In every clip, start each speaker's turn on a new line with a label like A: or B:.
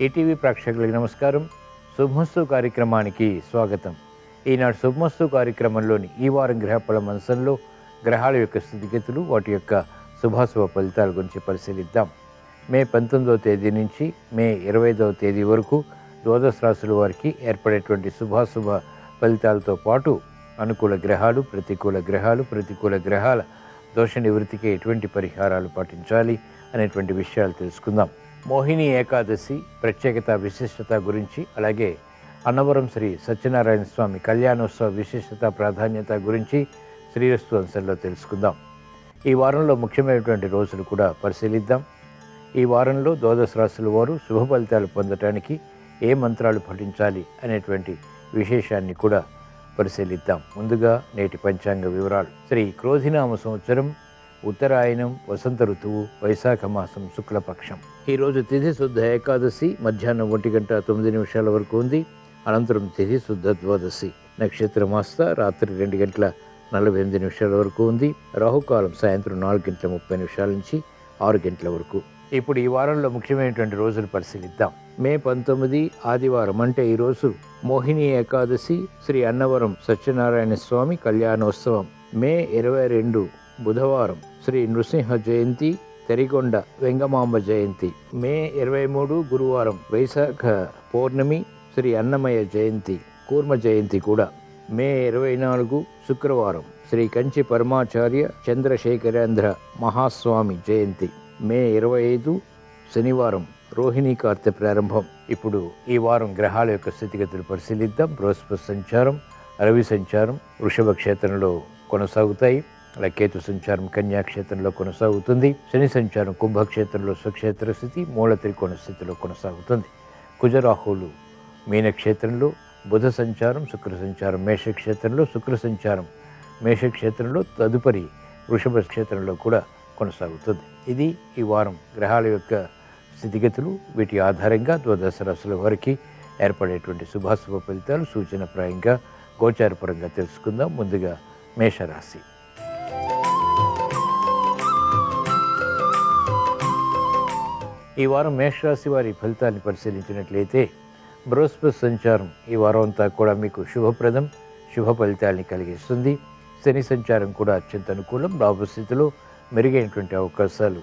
A: ETV ప్రేక్షకులకు నమస్కారం. శుభమస్తు కార్యక్రమానికి స్వాగతం. ఈనాడు శుభమస్తు కార్యక్రమంలోని ఈ వారం గ్రహఫల అంశంలో గ్రహాల యొక్క స్థితిగతులు, వాటి యొక్క శుభాశుభ ఫలితాల గురించి పరిశీలిద్దాం. మే 19వ తేదీ నుంచి మే 25వ తేదీ వరకు ద్వాదశ రాశుల వారికి ఏర్పడేటువంటి శుభాశుభ ఫలితాలతో పాటు అనుకూల గ్రహాలు, ప్రతికూల గ్రహాల దోష నివృత్తికి ఎటువంటి పరిహారాలు పాటించాలి అనేటువంటి విషయాలు తెలుసుకుందాం. మోహిని ఏకాదశి ప్రత్యేకత, విశిష్టత గురించి, అలాగే అన్నవరం శ్రీ సత్యనారాయణ స్వామి కళ్యాణోత్సవ విశిష్టత, ప్రాధాన్యత గురించి శ్రీరస్తు అంశంలో తెలుసుకుందాం. ఈ వారంలో ముఖ్యమైనటువంటి రోజులు కూడా పరిశీలిద్దాం. ఈ వారంలో ద్వాదశ రాశుల వారు శుభ ఫలితాలు పొందటానికి ఏ మంత్రాలు పఠించాలి అనేటువంటి విశేషాన్ని కూడా పరిశీలిద్దాం. ముందుగా నేటి పంచాంగ వివరాలు. శ్రీ క్రోధినామ సంవత్సరం, ఉత్తరాయణం, వసంత ఋతువు, వైశాఖ మాసం, శుక్లపక్షం. ఈరోజు తిథి శుద్ధ ఏకాదశి మధ్యాహ్నం 1:09 వరకు ఉంది. అనంతరం తిథి శుద్ధ ద్వాదశి. నక్షత్రమాస్త రాత్రి 2:48 వరకు ఉంది. రాహుకాలం సాయంత్రం 4:30 నుంచి 6 వరకు. ఇప్పుడు ఈ వారంలో ముఖ్యమైనటువంటి రోజులు పరిశీలిద్దాం. మే 19 ఆదివారం అంటే ఈరోజు మోహిని ఏకాదశి, శ్రీ అన్నవరం సత్యనారాయణ స్వామి కళ్యాణోత్సవం. మే 22 బుధవారం శ్రీ నృసింహ జయంతి, తెరికొండ వెంగమాంబ జయంతి. మే 23 గురువారం వైశాఖ పౌర్ణమి, శ్రీ అన్నమయ్య జయంతి, కూర్మ జయంతి కూడా. మే 24 శుక్రవారం శ్రీ కంచి పరమాచార్య చంద్రశేఖరేంద్ర మహాస్వామి జయంతి. మే 25 శనివారం రోహిణీ కార్తె ప్రారంభం. ఇప్పుడు ఈ వారం గ్రహాల యొక్క స్థితిగతులు పరిశీలిద్దాం. బృహస్పతి సంచారం, రవి సంచారం వృషభ క్షేత్రంలో కొనసాగుతాయి. అలాగే కేతు సంచారం కన్యాక్షేత్రంలో కొనసాగుతుంది. శని సంచారం కుంభక్షేత్రంలో స్వక్షేత్ర స్థితి, మూల త్రికోణ స్థితిలో కొనసాగుతుంది. కుజరాహువులు మీనక్షేత్రంలో, బుధ సంచారం, శుక్ర సంచారం మేషక్షేత్రంలో, శుక్ర సంచారం మేషక్షేత్రంలో, తదుపరి వృషభ క్షేత్రంలో కూడా కొనసాగుతుంది. ఇది ఈ వారం గ్రహాల యొక్క స్థితిగతులు. వీటి ఆధారంగా ద్వాదశ రాశుల వారికి ఏర్పడేటువంటి శుభాశుభ ఫలితాలు సూచనప్రాయంగా గోచారపరంగా తెలుసుకుందాం. ముందుగా మేషరాశి. ఈ వారం మేషరాశి వారి ఫలితాన్ని పరిశీలించినట్లయితే బృహస్పతి సంచారం ఈ వారం అంతా కూడా మీకు శుభప్రదం, శుభ ఫలితాలని కలిగిస్తుంది. శని సంచారం కూడా అత్యంత అనుకూలం. లాభస్థితిలో మెరుగైనటువంటి అవకాశాలు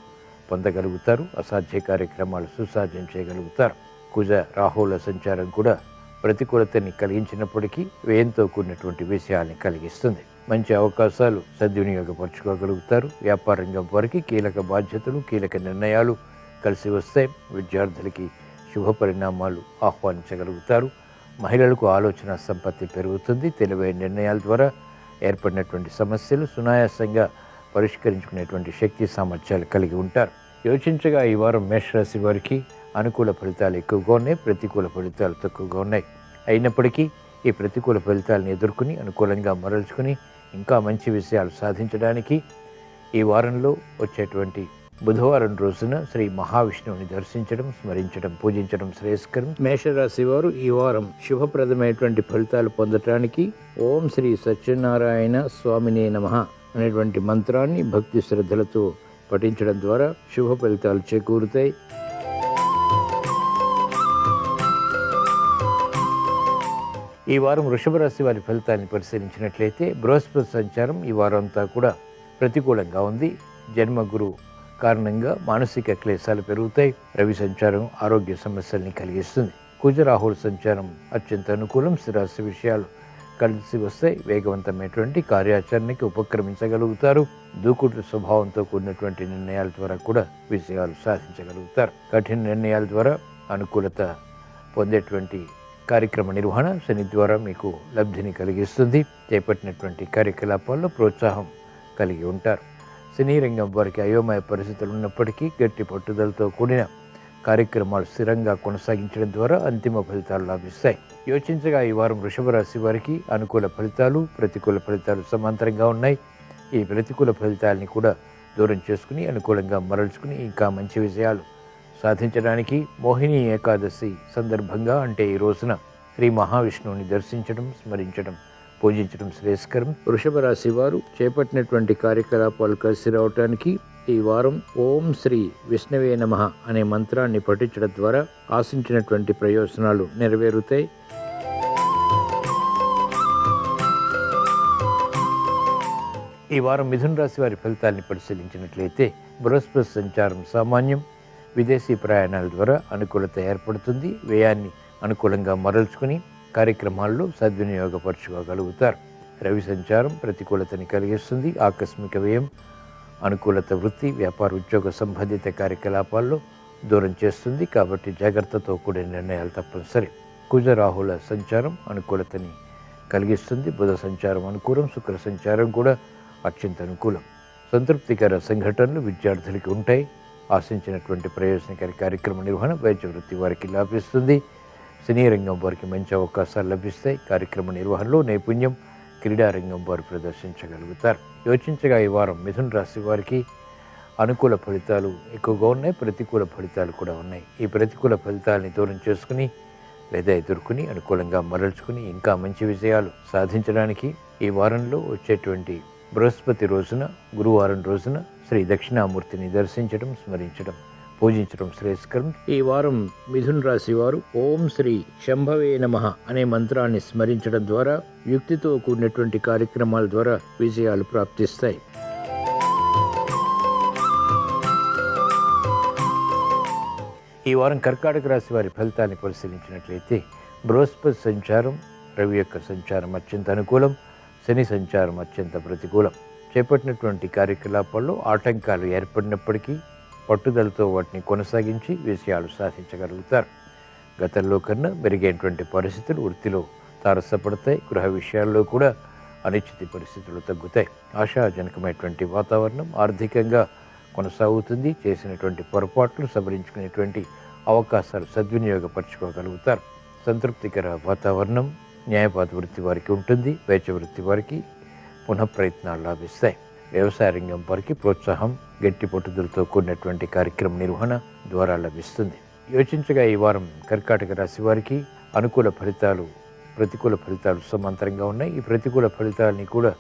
A: పొందగలుగుతారు. అసాధ్య కార్యక్రమాలు సుసాధ్యం చేయగలుగుతారు. కుజ రాహువుల సంచారం కూడా ప్రతికూలతని కలిగించినప్పటికీ వ్యయంతో కూడినటువంటి విషయాల్ని కలిగిస్తుంది. మంచి అవకాశాలు సద్వినియోగపరచుకోగలుగుతారు. వ్యాపార రంగం వారికి కీలక బాధ్యతలు, కీలక నిర్ణయాలు కలిసి వస్తాయి. విద్యార్థులకి శుభ పరిణామాలు ఆహ్వానించగలుగుతారు. మహిళలకు ఆలోచన సంపత్తి పెరుగుతుంది. తెలివైన నిర్ణయాల ద్వారా ఏర్పడినటువంటి సమస్యలు సునాయాసంగా పరిష్కరించుకునేటువంటి శక్తి సామర్థ్యాలు కలిగి ఉంటారు. యోచించగా ఈ వారం మేషరాశి వారికి అనుకూల ఫలితాలు ఎక్కువగా ఉన్నాయి, ప్రతికూల ఫలితాలు తక్కువగా ఉన్నాయి. అయినప్పటికీ ఈ ప్రతికూల ఫలితాలను ఎదుర్కొని అనుకూలంగా మరల్చుకుని ఇంకా మంచి విషయాలు సాధించడానికి ఈ వారంలో వచ్చేటువంటి బుధవారం రోజున శ్రీ మహావిష్ణువుని దర్శించడం, స్మరించడం, పూజించడం శ్రేయస్కరం. మేషరాశి వారు ఈ వారం శుభప్రదమైనటువంటి ఫలితాలు పొందటానికి ఓం శ్రీ సత్యనారాయణ స్వామినే నమః అనేటువంటి మంత్రాన్ని భక్తి శ్రద్ధలతో పఠించడం ద్వారా శుభ ఫలితాలు చేకూరుతాయి. ఈ వారం వృషభ రాశి వారి ఫలితాన్ని పరిశీలించినట్లయితే బృహస్పతి సంచారం ఈ వారం అంతా కూడా ప్రతికూలంగా ఉంది. జన్మ గురువు కారణంగా మానసిక క్లేశాలు పెరుగుతాయి. రవి సంచారం ఆరోగ్య సమస్యల్ని కలిగిస్తుంది. కుజరాహుల సంచారం అత్యంత అనుకూలం. స్థిరాస్తి విషయాలు కలిసి వస్తాయి. వేగవంతమైనటువంటి కార్యాచరణకి ఉపక్రమించగలుగుతారు. దూకుడు స్వభావంతో కూడినటువంటి నిర్ణయాల ద్వారా కూడా విజయాలు సాధించగలుగుతారు. కఠిన నిర్ణయాల ద్వారా అనుకూలత పొందేటువంటి కార్యక్రమ నిర్వహణ శని ద్వారా మీకు లబ్ధిని కలిగిస్తుంది. చేపట్టినటువంటి కార్యకలాపాల్లో ప్రోత్సాహం కలిగి ఉంటారు. సినీ రంగం వారికి అయోమయ పరిస్థితులు ఉన్నప్పటికీ గట్టి పట్టుదలతో కూడిన కార్యక్రమాలు స్థిరంగా కొనసాగించడం ద్వారా అంతిమ ఫలితాలు లభిస్తాయి. యోచించగా ఈ వారం వృషభ రాశి వారికి అనుకూల ఫలితాలు, ప్రతికూల ఫలితాలు సమాంతరంగా ఉన్నాయి. ఈ ప్రతికూల ఫలితాలని కూడా దూరం చేసుకుని అనుకూలంగా మరల్చుకుని ఇంకా మంచి విజయాలు సాధించడానికి మోహిని ఏకాదశి సందర్భంగా అంటే ఈ రోజున శ్రీ మహావిష్ణువుని దర్శించడం, స్మరించడం, పూజించడం శ్రేయస్కరం. వృషభ రాశి వారు చేపట్టినటువంటి కార్యకలాపాలు కలిసి రావటానికి ఈ వారం ఓం శ్రీ విష్ణవే నమః అనే మంత్రాన్ని పఠించడం ద్వారా ఆశించినటువంటి ప్రయోజనాలు నెరవేరుతాయి. ఈ వారం మిథున రాశి వారి ఫలితాన్ని పరిశీలించినట్లయితే బృహస్పతి సంచారం సామాన్యం. విదేశీ ప్రయాణాల ద్వారా అనుకూలత ఏర్పడుతుంది. వ్యయాన్ని అనుకూలంగా మరల్చుకుని కార్యక్రమాల్లో సద్వినియోగపరచుకోగలుగుతారు. రవి సంచారం ప్రతికూలతని కలిగిస్తుంది. ఆకస్మిక వ్యయం అనుకూలత వృత్తి, వ్యాపార, ఉద్యోగ సంబంధిత కార్యకలాపాల్లో దూరం చేస్తుంది. కాబట్టి జాగ్రత్తతో కూడిన నిర్ణయాలు తప్పనిసరి. కుజ రాహుల సంచారం అనుకూలతని కలిగిస్తుంది. బుధ సంచారం అనుకూలం. శుక్ర సంచారం కూడా అత్యంత అనుకూలం. సంతృప్తికర సంఘటనలు విద్యార్థులకి ఉంటాయి. ఆశించినటువంటి ప్రయోజనకారి కార్యక్రమ నిర్వహణ వైద్య వృత్తి వారికి లాభిస్తుంది. సినీ రంగం వారికి మంచి అవకాశాలు లభిస్తాయి. కార్యక్రమ నిర్వహణలో నైపుణ్యం క్రీడారంగం వారు ప్రదర్శించగలుగుతారు. యోచించగా ఈ వారం మిథున రాశి వారికి అనుకూల ఫలితాలు ఎక్కువగా ఉన్నాయి, ప్రతికూల ఫలితాలు కూడా ఉన్నాయి. ఈ ప్రతికూల ఫలితాలని దూరం చేసుకుని లేదా ఎదుర్కొని అనుకూలంగా మరల్చుకుని ఇంకా మంచి విజయాలు సాధించడానికి ఈ వారంలో వచ్చేటువంటి బృహస్పతి రోజున, గురువారం రోజున శ్రీ దక్షిణామూర్తిని దర్శించడం, స్మరించడం, పూజించడం శ్రేయస్కరం. ఈ వారం మిథున రాశి వారు ఓం శ్రీ శంభవే నమః అనే మంత్రాన్ని స్మరించడం ద్వారా యుక్తితో కూడినటువంటి కార్యక్రమాల ద్వారా విజయాలు ప్రాప్తిస్తాయి. ఈ వారం కర్కాటక రాశి వారి ఫలితాన్ని పరిశీలించినట్లయితే బృహస్పతి సంచారం, రవి యొక్క సంచారం అత్యంత అనుకూలం. శని సంచారం అత్యంత ప్రతికూలం. చేపట్టినటువంటి కార్యకలాపాల్లో ఆటంకాలు ఏర్పడినప్పటికీ పట్టుదలతో వాటిని కొనసాగించి విజయాలు సాధించగలుగుతారు. గతంలో కన్నా మెరుగైనటువంటి పరిస్థితులు వృత్తిలో తారసపడతాయి. గృహ విషయాల్లో కూడా అనిశ్చిత పరిస్థితులు తగ్గుతాయి. ఆశాజనకమైనటువంటి వాతావరణం ఆర్థికంగా కొనసాగుతుంది. చేసినటువంటి పొరపాట్లు సవరించుకునేటువంటి అవకాశాలు సద్వినియోగపరచుకోగలుగుతారు. సంతృప్తికర వాతావరణం న్యాయవాద వృత్తి వారికి ఉంటుంది. వైద్య వృత్తి వారికి పునఃప్రయత్నాలు లాభిస్తాయి. వ్యవసాయ రంగం వారికి ప్రోత్సాహం గట్టి పట్టుదలతో కూడినటువంటి కార్యక్రమ నిర్వహణ ద్వారా లభిస్తుంది. యోచించగా ఈ వారం కర్కాటక రాశి వారికి అనుకూల ఫలితాలు, ప్రతికూల ఫలితాలు సమాంతరంగా ఉన్నాయి. ఈ ప్రతికూల ఫలితాలని కూడా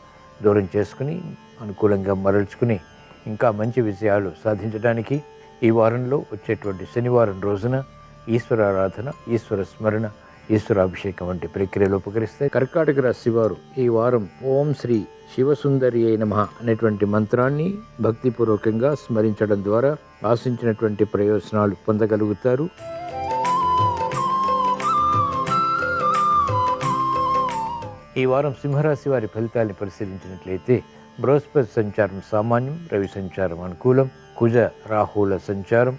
A: దూరం చేసుకుని అనుకూలంగా మరల్చుకుని ఇంకా మంచి విజయాలు సాధించడానికి ఈ వారంలో వచ్చేటువంటి శనివారం రోజున ఈశ్వరారాధన, ఈశ్వర స్మరణ, ఈశ్వరాభిషేకం వంటి ప్రక్రియలు ఉపకరిస్తాయి. కర్కాటక రాశి వారు ఈ వారం ఓం శ్రీ శివసుందరి నమః అనేటువంటి మంత్రాన్ని భక్తిపూర్వకంగా స్మరించడం ద్వారా ఆశించినటువంటి ప్రయోజనాలు పొందగలుగుతారు. ఈ వారం సింహరాశి వారి ఫలితాన్ని పరిశీలించినట్లయితే బృహస్పతి సంచారం సామాన్యం, రవి సంచారం అనుకూలం. కుజ రాహుల సంచారం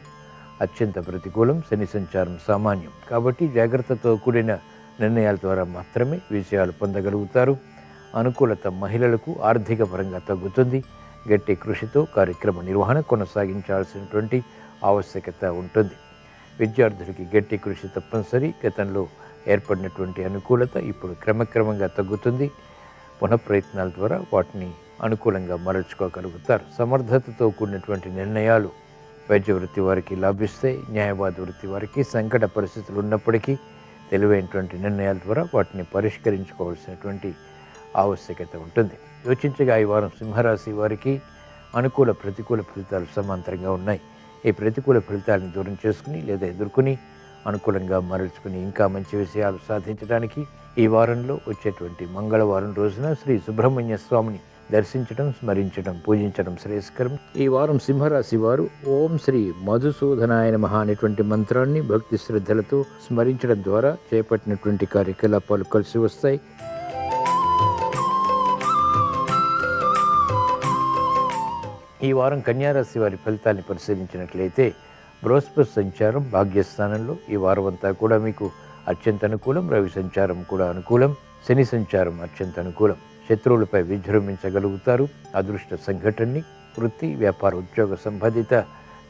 A: అత్యంత ప్రతికూలం. శని సంచారం సామాన్యం. కాబట్టి జాగ్రత్తతో కూడిన నిర్ణయాల ద్వారా మాత్రమే విజయాలు పొందగలుగుతారు. అనుకూలత మహిళలకు ఆర్థిక పరంగా తగ్గుతుంది. గట్టి కృషితో కార్యక్రమ నిర్వహణ కొనసాగించాల్సినటువంటి ఆవశ్యకత ఉంటుంది. విద్యార్థులకి గట్టి కృషి తప్పనిసరి. గతంలో ఏర్పడినటువంటి అనుకూలత ఇప్పుడు క్రమక్రమంగా తగ్గుతుంది. పునఃప్రయత్నాల ద్వారా వాటిని అనుకూలంగా మరల్చుకోగలుగుతారు. సమర్థతతో కూడినటువంటి నిర్ణయాలు వైద్య వృత్తి వారికి లాభిస్తాయి. న్యాయవాద వృత్తి వారికి సంకట పరిస్థితులు ఉన్నప్పటికీ తెలివైనటువంటి నిర్ణయాల ద్వారా వాటిని పరిష్కరించుకోవాల్సినటువంటి ఆవశ్యకత ఉంటుంది. యోచించగా ఈ వారం సింహరాశి వారికి అనుకూల, ప్రతికూల ఫలితాలు సమాంతరంగా ఉన్నాయి. ఈ ప్రతికూల ఫలితాలను దూరం చేసుకుని లేదా ఎదుర్కొని అనుకూలంగా మరల్చుకుని ఇంకా మంచి విషయాలు సాధించడానికి ఈ వారంలో వచ్చేటువంటి మంగళవారం రోజున శ్రీ సుబ్రహ్మణ్య స్వామిని దర్శించడం, స్మరించడం, పూజించడం శ్రేయస్కరం. ఈ వారం సింహరాశి వారు ఓం శ్రీ మధుసూదనాయ నమః అనేటువంటి మంత్రాన్ని భక్తి శ్రద్ధలతో స్మరించడం ద్వారా చేపట్టినటువంటి కార్యకలాపాలు కలిసి వస్తాయి. ఈ వారం కన్యారాశి వారి ఫలితాన్ని పరిశీలించినట్లయితే బృహస్పతి సంచారం భాగ్యస్థానంలో ఈ వారం అంతా కూడా మీకు అత్యంత అనుకూలం. రవి సంచారం కూడా అనుకూలం. శని సంచారం అత్యంత అనుకూలం. శత్రువులపై విజృంభించగలుగుతారు. అదృష్ట సంఘటనని వృత్తి, వ్యాపార, ఉద్యోగ సంబంధిత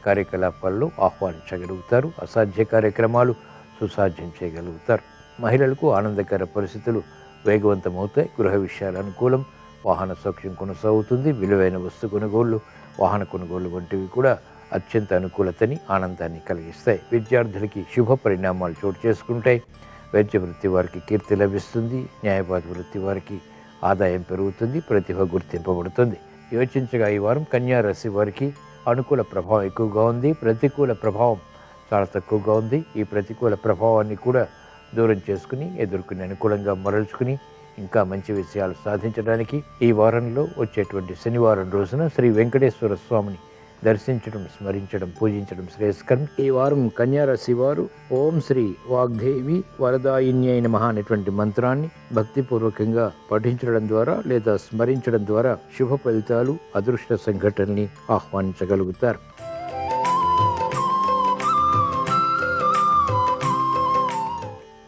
A: కార్యకలాపాల్లో ఆహ్వానించగలుగుతారు. అసాధ్య కార్యక్రమాలు సుసాధ్యం చేయగలుగుతారు. మహిళలకు ఆనందకర పరిస్థితులు వేగవంతమవుతాయి. గృహ విషయాలు అనుకూలం. వాహన సౌఖ్యం కొనసాగుతుంది. విలువైన వస్తు కొనుగోళ్లు, వాహన కొనుగోళ్లు వంటివి కూడా అత్యంత అనుకూలతని, ఆనందాన్ని కలిగిస్తాయి. విద్యార్థులకి శుభ పరిణామాలు చోటు చేసుకుంటాయి. వైద్య వృత్తి వారికి కీర్తి లభిస్తుంది. న్యాయవాద వృత్తి వారికి ఆదాయం పెరుగుతుంది. ప్రతిభ గుర్తింపబడుతుంది. యోచించగా ఈ వారం కన్యా రాశి వారికి అనుకూల ప్రభావం ఎక్కువగా ఉంది. ప్రతికూల ప్రభావం చాలా తక్కువగా ఉంది. ఈ ప్రతికూల ప్రభావాన్ని కూడా దూరం చేసుకుని ఎదుర్కొని అనుకూలంగా మరల్చుకుని ఇంకా మంచి విషయాలు సాధించడానికి ఈ వారంలో వచ్చేటువంటి శనివారం రోజున శ్రీ వెంకటేశ్వర స్వామిని దర్శించడం, స్మరించడం, పూజించడం శ్రేయస్కరం. ఈ వారం కన్యారాశి వారు ఓం శ్రీ వాగ్దేవి వరదాయిన్యై నమః అనేటువంటి మంత్రాన్ని భక్తిపూర్వకంగా పఠించడం ద్వారా లేదా స్మరించడం ద్వారా శుభ ఫలితాలు, అదృష్ట సంఘటనల్ని ఆహ్వానించగలుగుతారు.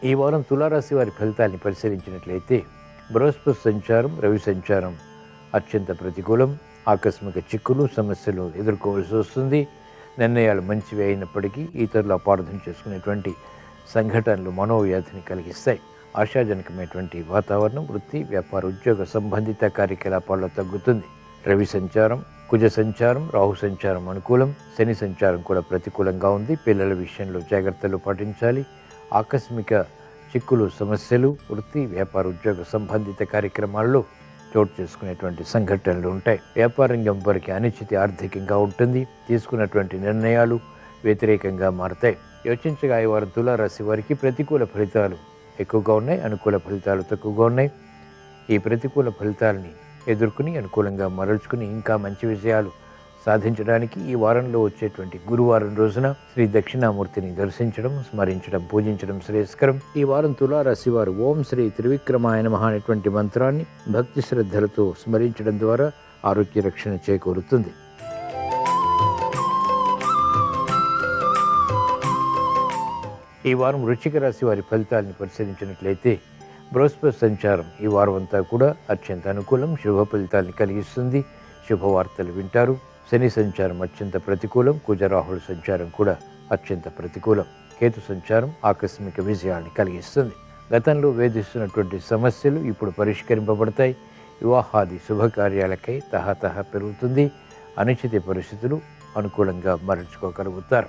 A: ఈ వారం తులారాశి వారి ఫలితాన్ని పరిశీలించినట్లయితే బృహస్పతి సంచారం, రవి సంచారం అత్యంత ప్రతికూలం. ఆకస్మిక చిక్కులు, సమస్యలు ఎదుర్కోవాల్సి వస్తుంది. నిర్ణయాలు మంచివి అయినప్పటికీ ఇతరులు అపార్థం చేసుకునేటువంటి సంఘటనలు మనోవ్యాధిని కలిగిస్తాయి. ఆశాజనకమైనటువంటి వాతావరణం వృత్తి, వ్యాపార, ఉద్యోగ సంబంధిత కార్యకలాపాల్లో తగ్గుతుంది. రవి సంచారం, కుజ సంచారం, రాహు సంచారం అనుకూలం. శని సంచారం కూడా ప్రతికూలంగా ఉంది. పిల్లల విషయంలో జాగ్రత్తలు పాటించాలి. ఆకస్మిక చిక్కులు, సమస్యలు వృత్తి, వ్యాపార, ఉద్యోగ సంబంధిత కార్యక్రమాల్లో చోటు చేసుకునేటువంటి సంఘటనలు ఉంటాయి. వ్యాపార రంగం వారికి అనిశ్చితి ఆర్థికంగా ఉంటుంది. తీసుకున్నటువంటి నిర్ణయాలు వ్యతిరేకంగా మారతాయి. యోచించగా ఈ వారం తులారాశి వారికి ప్రతికూల ఫలితాలు ఎక్కువగా ఉన్నాయి, అనుకూల ఫలితాలు తక్కువగా ఉన్నాయి. ఈ ప్రతికూల ఫలితాలని ఎదుర్కొని అనుకూలంగా మరల్చుకుని ఇంకా మంచి విషయాలు సాధించడానికి ఈ వారంలో వచ్చేటువంటి గురువారం రోజున శ్రీ దక్షిణామూర్తిని దర్శించడం, స్మరించడం, పూజించడం శ్రేయస్కరం. ఈ వారం తులారాశి వారు ఓం శ్రీ త్రివిక్రమాయ నమః అనేటువంటి మంత్రాన్ని భక్తి శ్రద్ధలతో స్మరించడం ద్వారా ఆరోగ్య రక్షణ చేకూరుతుంది. ఈ వారం వృశ్చిక రాశి వారి ఫలితాలను పరిశీలించినట్లయితే బృహస్పతి సంచారం ఈ వారం అంతా కూడా అత్యంత అనుకూలం, శుభ ఫలితాలను కలిగిస్తుంది. శుభవార్తలు వింటారు. శని సంచారం అత్యంత ప్రతికూలం. కుజరాహుల సంచారం కూడా అత్యంత ప్రతికూలం. కేతు సంచారం ఆకస్మిక విజయాన్ని కలిగిస్తుంది. గతంలో వేధిస్తున్నటువంటి సమస్యలు ఇప్పుడు పరిష్కరింపబడతాయి. వివాహాది శుభకార్యాలకై తహతహ పెరుగుతుంది. అనిశ్చిత పరిస్థితులు అనుకూలంగా మరల్చుకోగలుగుతారు.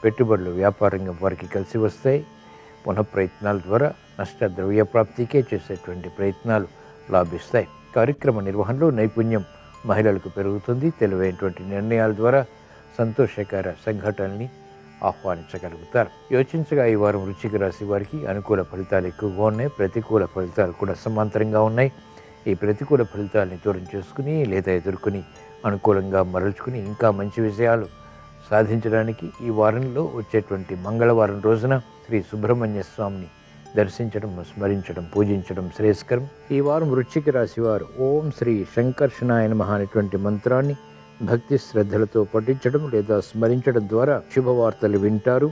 A: పెట్టుబడులు వ్యాపారంగా వారికి కలిసి వస్తాయి. పునఃప్రయత్నాల ద్వారా నష్ట ద్రవ్య ప్రాప్తికే చేసేటువంటి ప్రయత్నాలు లాభిస్తాయి. కార్యక్రమ నిర్వహణలో నైపుణ్యం మహిళలకు పెరుగుతుంది. తెలివైనటువంటి నిర్ణయాల ద్వారా సంతోషకర సంఘటనల్ని ఆహ్వానించగలుగుతారు. యోచించగా ఈ వారం వృశ్చిక రాశి వారికి అనుకూల ఫలితాలు ఎక్కువగా ఉన్నాయి. ప్రతికూల ఫలితాలు కూడా సమాంతరంగా ఉన్నాయి. ఈ ప్రతికూల ఫలితాలని దూరం చేసుకుని లేదా ఎదుర్కొని అనుకూలంగా మరల్చుకుని ఇంకా మంచి విషయాలు సాధించడానికి ఈ వారంలో వచ్చేటువంటి మంగళవారం రోజున శ్రీ సుబ్రహ్మణ్య స్వామిని దర్శించడం, స్మరించడం, పూజించడం శ్రేయస్కరం. ఈ వారం వృశ్చిక రాశి వారు ఓం శ్రీ శంకర్షణాయ నమః అనేటువంటి మంత్రాన్ని భక్తి శ్రద్ధలతో పఠించడం లేదా స్మరించడం ద్వారా శుభవార్తలు వింటారు.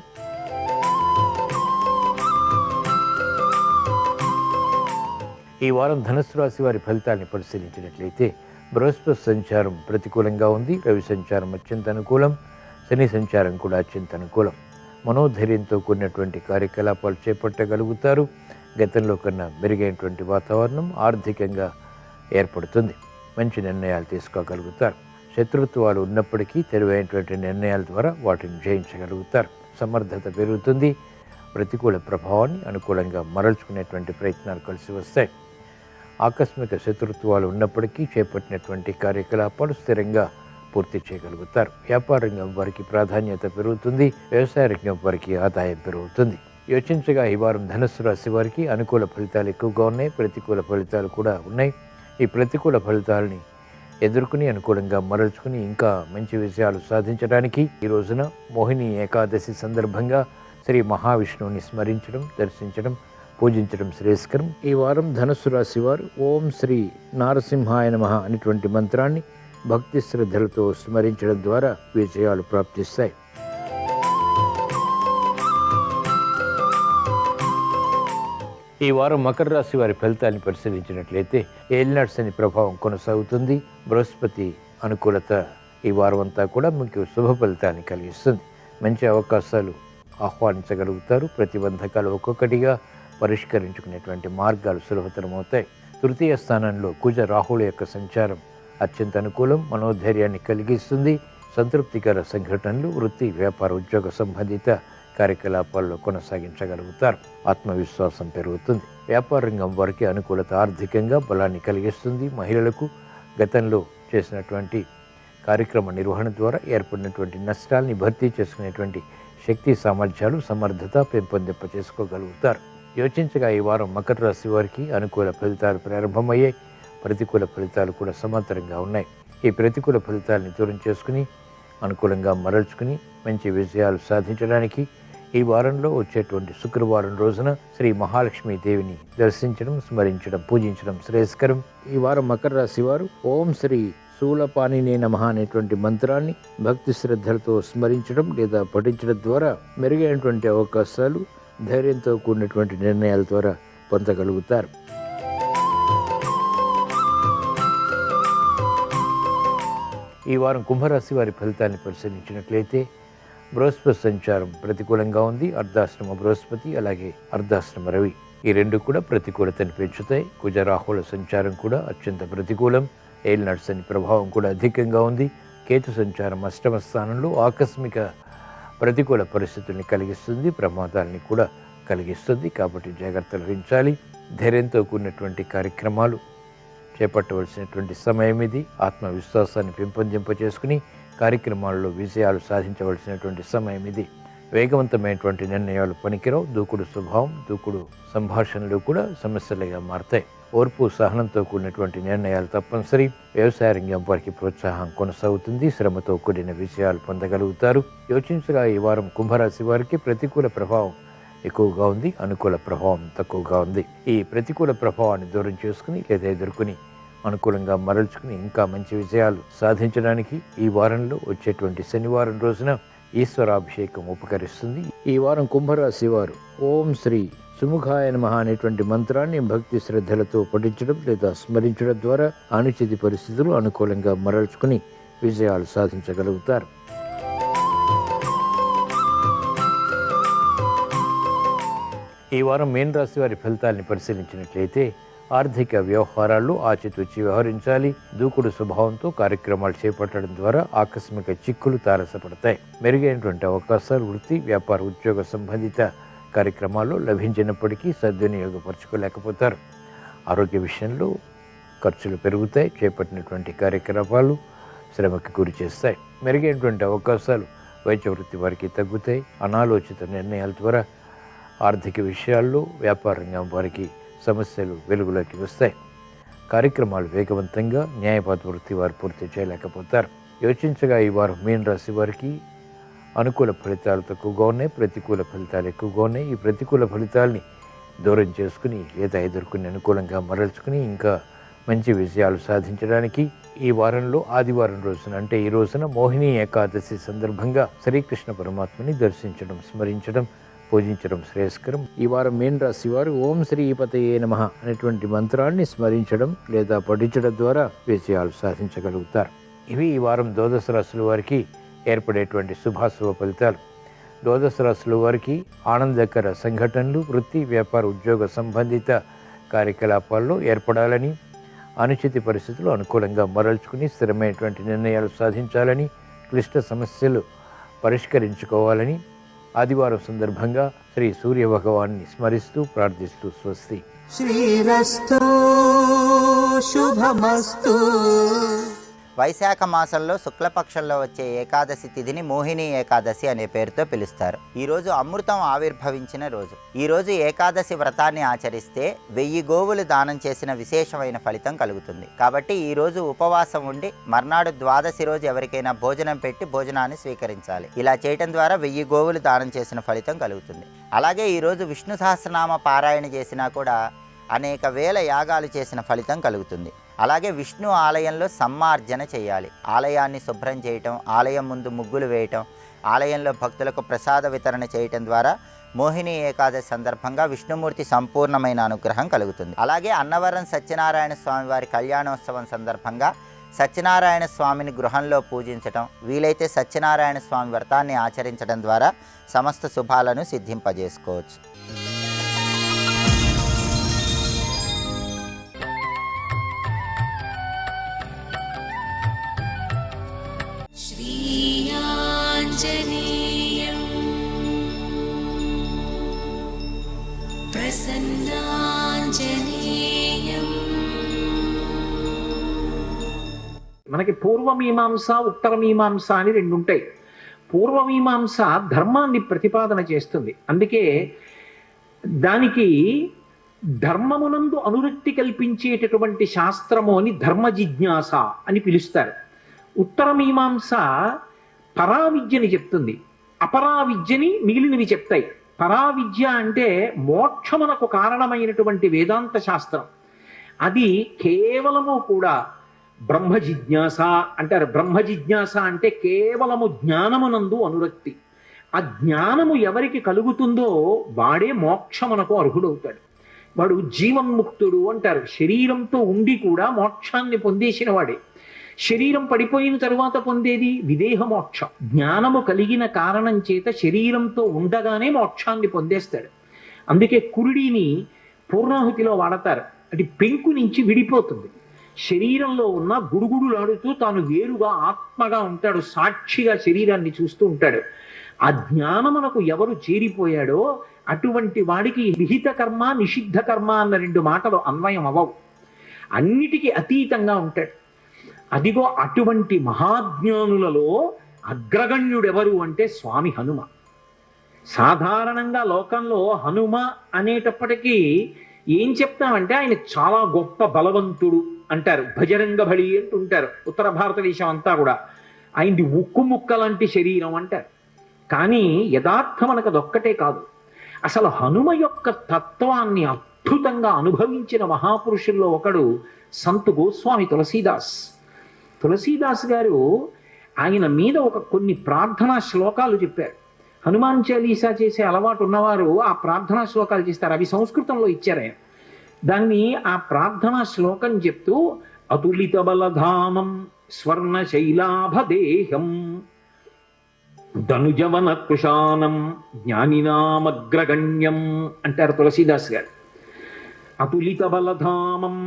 A: ఈ వారం ధనుస్సు రాశి వారి ఫలితాన్ని పరిశీలించినట్లయితే బృహస్పతి సంచారం ప్రతికూలంగా ఉంది. రవి సంచారం అత్యంత అనుకూలం. శని సంచారం కూడా అత్యంత అనుకూలం. మనోధైర్యంతో కూడినటువంటి కార్యకలాపాలు చేపట్టగలుగుతారు. గతంలో కన్నా మెరుగైనటువంటి వాతావరణం ఆర్థికంగా ఏర్పడుతుంది. మంచి నిర్ణయాలు తీసుకోగలుగుతారు. శత్రుత్వాలు ఉన్నప్పటికీ తెలివైనటువంటి నిర్ణయాల ద్వారా వాటిని జయించగలుగుతారు. సమర్థత పెరుగుతుంది. ప్రతికూల ప్రభావాన్ని అనుకూలంగా మరల్చుకునేటువంటి ప్రయత్నాలు కలిసి వస్తాయి. ఆకస్మిక శత్రుత్వాలు ఉన్నప్పటికీ చేపట్టినటువంటి కార్యకలాపాలు స్థిరంగా పూర్తి చేయగలుగుతారు. వ్యాపార రంగం వారికి ప్రాధాన్యత పెరుగుతుంది. వ్యవసాయ రంగం వారికి ఆదాయం పెరుగుతుంది. యోచించగా ఈ వారం ధనుస్సు రాశి వారికి అనుకూల ఫలితాలు ఎక్కువగా ఉన్నాయి. ప్రతికూల ఫలితాలు కూడా ఉన్నాయి. ఈ ప్రతికూల ఫలితాలని ఎదుర్కొని అనుకూలంగా మరల్చుకుని ఇంకా మంచి విషయాలు సాధించడానికి ఈ రోజున మోహిని ఏకాదశి సందర్భంగా శ్రీ మహావిష్ణువుని స్మరించడం, దర్శించడం, పూజించడం శ్రేయస్కరం. ఈ వారం ధనుస్సు రాశి వారు ఓం శ్రీ నారసింహాయ నమః అనేటువంటి మంత్రాన్ని భక్తి శ్రద్ధలతో స్మరించడం ద్వారా విజయాలు ప్రాప్తిస్తాయి. ఈ వారం మకర రాశి వారి ఫలితాన్ని పరిశీలించినట్లయితే ఏలినాటి శని ప్రభావం కొనసాగుతుంది. బృహస్పతి అనుకూలత ఈ వారం అంతా కూడా మీకు శుభ ఫలితాన్ని కలిగిస్తుంది. మంచి అవకాశాలు ఆహ్వానించగలుగుతారు. ప్రతిబంధకాలు ఒక్కొక్కటిగా పరిష్కరించుకునేటువంటి మార్గాలు సులభతరమవుతాయి. తృతీయ స్థానంలో కుజ రాహుల యొక్క సంచారం అత్యంత అనుకూలం. మనోధైర్యాన్ని కలిగిస్తుంది. సంతృప్తికర సంఘటనలు వృత్తి, వ్యాపార, ఉద్యోగ సంబంధిత కార్యకలాపాల్లో కొనసాగించగలుగుతారు. ఆత్మవిశ్వాసం పెరుగుతుంది. వ్యాపార రంగం వారికి అనుకూలత ఆర్థికంగా బలాన్ని కలిగిస్తుంది. మహిళలకు గతంలో చేసినటువంటి కార్యక్రమ నిర్వహణ ద్వారా ఏర్పడినటువంటి నష్టాల్ని భర్తీ చేసుకునేటువంటి శక్తి సామర్థ్యాలు సమర్థత పెంపొందింప చేసుకోగలుగుతారు. యోచించగా ఈ వారం మకర రాశి వారికి అనుకూల ఫలితాలు ప్రారంభమయ్యాయి. ప్రతికూల ఫలితాలు కూడా సమాంతరంగా ఉన్నాయి. ఈ ప్రతికూల ఫలితాలని దూరం చేసుకుని అనుకూలంగా మరల్చుకుని మంచి విజయాలు సాధించడానికి ఈ వారంలో వచ్చేటువంటి శుక్రవారం రోజున శ్రీ మహాలక్ష్మీ దేవిని దర్శించడం, స్మరించడం, పూజించడం శ్రేయస్కరం. ఈ వారం మకర రాశి వారు ఓం శ్రీ శూలపాణినే నమః అనేటువంటి మంత్రాన్ని భక్తి శ్రద్ధలతో స్మరించడం లేదా పఠించడం ద్వారా మెరుగైనటువంటి అవకాశాలు ధైర్యంతో కూడినటువంటి నిర్ణయాల ద్వారా పొందగలుగుతారు. ఈ వారం కుంభరాశి వారి ఫలితాన్ని పరిశీలించినట్లయితే బృహస్పతి సంచారం ప్రతికూలంగా ఉంది. అర్ధాశ్రమ బృహస్పతి అలాగే అర్ధాశ్రమ రవి ఈ రెండు కూడా ప్రతికూలతని పెంచుతాయి. కుజరాహుల సంచారం కూడా అత్యంత ప్రతికూలం. ఏలినాటి శని ప్రభావం కూడా అధికంగా ఉంది. కేతు సంచారం అష్టమ స్థానంలో ఆకస్మిక ప్రతికూల పరిస్థితుల్ని కలిగిస్తుంది, ప్రమాదాలని కూడా కలిగిస్తుంది. కాబట్టి జాగ్రత్తలు వహించాలి. ధైర్యంతో కూడినటువంటి కార్యక్రమాలు చేపట్టవలసినటువంటి సమయం ఇది. ఆత్మవిశ్వాసాన్ని పెంపొందింపచేసుకుని కార్యక్రమాల్లో విజయాలు సాధించవలసినటువంటి సమయం ఇది. వేగవంతమైనటువంటి నిర్ణయాలు పనికిరావు. దూకుడు స్వభావం, దూకుడు సంభాషణలు కూడా సమస్యలుగా మారతాయి. ఓర్పు సహనంతో కూడినటువంటి నిర్ణయాలు తప్పనిసరి. వ్యవసాయ రంగం వారికి ప్రోత్సాహం కొనసాగుతుంది. శ్రమతో కూడిన విజయాలు పొందగలుగుతారు. యోచించగా ఈ వారం కుంభరాశి వారికి ప్రతికూల ప్రభావం ఎక్కువగా ఉంది, అనుకూల ప్రభావం తక్కువగా ఉంది. ఈ ప్రతికూల ప్రభావాన్ని దూరం చేసుకుని లేదా ఎదుర్కొని అనుకూలంగా మరల్చుకుని ఇంకా మంచి విజయాలు సాధించడానికి ఈ వారంలో వచ్చేటువంటి శనివారం రోజున ఈశ్వరాభిషేకం ఉపకరిస్తుంది. ఈ వారం కుంభరాశి వారు ఓం శ్రీ సుముఖాయ నమః అనేటువంటి మంత్రాన్ని భక్తి శ్రద్ధలతో పఠించడం లేదా స్మరించడం ద్వారా అనుచిత పరిస్థితులు అనుకూలంగా మరల్చుకుని విజయాలు సాధించగలుగుతారు. ఈ వారం మీన రాశి వారి ఫలితాలని పరిశీలించినట్లయితే ఆర్థిక వ్యవహారాల్లో ఆచితూచి వ్యవహరించాలి. దూకుడు స్వభావంతో కార్యక్రమాలు చేపట్టడం ద్వారా ఆకస్మిక చిక్కులు తారసపడతాయి. మెరుగైనటువంటి అవకాశాలు వృత్తి, వ్యాపార, ఉద్యోగ సంబంధిత కార్యక్రమాల్లో లభించినప్పటికీ సద్వినియోగపరచుకోలేకపోతారు. ఆరోగ్య విషయంలో ఖర్చులు పెరుగుతాయి. చేపట్టినటువంటి కార్యకలాపాలు శ్రమకి గురి చేస్తాయి. మెరుగైనటువంటి అవకాశాలు వైద్య వృత్తి వారికి తగ్గుతాయి. అనాలోచిత నిర్ణయాల ద్వారా ఆర్థిక విషయాల్లో వ్యాపార రంగం వారికి సమస్యలు వెలుగులోకి వస్తాయి. కార్యక్రమాలు వేగవంతంగా న్యాయపాత వృత్తి వారు పూర్తి చేయలేకపోతారు. యోచించగా ఈ వారం మీన రాశి వారికి అనుకూల ఫలితాలు తక్కువగా ఉన్నాయి, ప్రతికూల ఫలితాలు ఎక్కువగా ఉన్నాయి. ఈ ప్రతికూల ఫలితాలని దూరం చేసుకుని లేదా ఎదుర్కొని అనుకూలంగా మరల్చుకుని ఇంకా మంచి విజయాలు సాధించడానికి ఈ వారంలో ఆదివారం రోజున అంటే ఈ రోజున మోహిని ఏకాదశి సందర్భంగా శ్రీకృష్ణ పరమాత్మని దర్శించడం, స్మరించడం, పూజించడం శ్రేయస్కరం. ఈ వారం మీన రాశి వారు ఓం శ్రీపతయే నమః అనేటువంటి మంత్రాన్ని స్మరించడం లేదా పఠించడం ద్వారా విజయాలు సాధించగలుగుతారు. ఇవి ఈ వారం ద్వాదశ రాశుల వారికి ఏర్పడేటువంటి శుభాశుభ ఫలితాలు. ద్వాదశ రాశుల వారికి ఆనందకర సంఘటనలు వృత్తి, వ్యాపార, ఉద్యోగ సంబంధిత కార్యకలాపాల్లో ఏర్పడాలని, అనుచిత పరిస్థితులు అనుకూలంగా మరల్చుకుని స్థిరమైనటువంటి నిర్ణయాలు సాధించాలని, క్లిష్ట సమస్యలు పరిష్కరించుకోవాలని ఆదివారం సందర్భంగా శ్రీ సూర్య భగవాన్ని స్మరిస్తూ ప్రార్థిస్తూ స్వస్తి.
B: శ్రీరస్తు శుభమస్తు.
C: వైశాఖ మాసంలో శుక్లపక్షంలో వచ్చే ఏకాదశి తిథిని మోహిని ఏకాదశి అనే పేరుతో పిలుస్తారు. ఈరోజు అమృతం ఆవిర్భవించిన రోజు. ఈరోజు ఏకాదశి వ్రతాన్ని ఆచరిస్తే 1000 గోవులు దానం చేసిన విశేషమైన ఫలితం కలుగుతుంది. కాబట్టి ఈరోజు ఉపవాసం ఉండి మర్నాడు ద్వాదశి రోజు ఎవరికైనా భోజనం పెట్టి భోజనాన్ని స్వీకరించాలి. ఇలా చేయటం ద్వారా 1000 గోవులు దానం చేసిన ఫలితం కలుగుతుంది. అలాగే ఈరోజు విష్ణు సహస్రనామ పారాయణ చేసినా కూడా అనేక వేల యాగాలు చేసిన ఫలితం కలుగుతుంది. అలాగే విష్ణు ఆలయంలో సమ్మార్జన చేయాలి. ఆలయాన్ని శుభ్రం చేయటం, ఆలయం ముందు ముగ్గులు వేయటం, ఆలయంలో భక్తులకు ప్రసాద వితరణ చేయటం ద్వారా మోహిని ఏకాదశి సందర్భంగా విష్ణుమూర్తి సంపూర్ణమైన అనుగ్రహం కలుగుతుంది. అలాగే అన్నవరం సత్యనారాయణ స్వామి వారి కళ్యాణోత్సవం సందర్భంగా సత్యనారాయణ స్వామిని గృహంలో పూజించటం, వీలైతే సత్యనారాయణ స్వామి వ్రతాన్ని ఆచరించడం ద్వారా సమస్త శుభాలను సిద్ధింపజేసుకోవచ్చు.
B: మనకి పూర్వమీమాంస ఉత్తరమీమాంస అని రెండు ఉంటాయి. పూర్వమీమాంస ధర్మాన్ని ప్రతిపాదన చేస్తుంది, అందుకే దానికి ధర్మమునందు అనురక్తి కల్పించేటటువంటి శాస్త్రము అని ధర్మ జిజ్ఞాస అని పిలుస్తారు. ఉత్తరమీమాంస పరావిద్యని చెప్తుంది, అపరావిద్యని మిగిలినవి చెప్తాయి. పరావిద్య అంటే మోక్షమునకు కారణమైనటువంటి వేదాంత శాస్త్రం. అది కేవలము కూడా బ్రహ్మ జిజ్ఞాస అంటారు. బ్రహ్మ జిజ్ఞాస అంటే కేవలము జ్ఞానమునందు అనురక్తి. ఆ జ్ఞానము ఎవరికి కలుగుతుందో వాడే మోక్షమునకు అర్హుడవుతాడు. వాడు జీవన్ముక్తుడు అంటారు. శరీరంతో ఉండి కూడా మోక్షాన్ని పొందేసిన వాడే. శరీరం పడిపోయిన తరువాత పొందేది విదేహ మోక్షం. జ్ఞానము కలిగిన కారణం చేత శరీరంతో ఉండగానే మోక్షాన్ని పొందేస్తాడు. అందుకే కురుడిని పూర్ణాహుతిలో వాడతారు. అది పెంకు నుంచి విడిపోతుంది. శరీరంలో ఉన్న గుడుగుడులాడుతూ తాను వేరుగా ఆత్మగా ఉంటాడు, సాక్షిగా శరీరాన్ని చూస్తూ ఉంటాడు. ఆ జ్ఞానమునకు ఎవరు చేరిపోయాడో అటువంటి వాడికి విహిత కర్మ నిషిద్ధ కర్మ అన్న రెండు మాటలు అన్వయం అవ్వవు. అన్నిటికీ అతీతంగా ఉంటాడు. అదిగో అటువంటి మహాజ్ఞానులలో అగ్రగణ్యుడెవరు అంటే స్వామి హనుమ. సాధారణంగా లోకంలో హనుమ అనేటప్పటికీ ఏం చెప్తామంటే ఆయన చాలా గొప్ప బలవంతుడు అంటారు. భజరంగ బలి అంటుంటారు ఉత్తర భారతదేశం అంతా కూడా. ఆయనది ఉక్కు ముక్క లాంటి శరీరం అంటారు. కానీ యథార్థం మనకు అదొక్కటే కాదు. అసలు హనుమ యొక్క తత్వాన్ని అద్భుతంగా అనుభవించిన మహాపురుషుల్లో ఒకడు సంతు గోస్వామి తులసీదాస్. తులసీదాస్ గారు ఆయన మీద కొన్ని ప్రార్థనా శ్లోకాలు చెప్పారు. హనుమాన్ చాలీసా చేసే అలవాటు ఉన్నవారు ఆ ప్రార్థనా శ్లోకాలు చేస్తారు. అవి సంస్కృతంలో ఇచ్చారు ఆయన. దాన్ని ఆ ప్రార్థనా శ్లోకం చెప్తూ అతులిత బలధామం స్వర్ణ శైలాభదేహం ధనుజవన కృషానం జ్ఞానినామగ్రగణ్యం అంటారు తులసీదాస్ గారు. అతులిత బలధామం,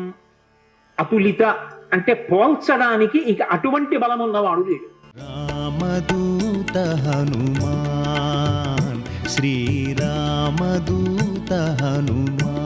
B: అతులిత అంటే పోల్చడానికి ఇక అటువంటి బలం ఉన్నవాడు లేడు.
D: రామదూత హనుమాన్ శ్రీరామదూత హనుమాన్.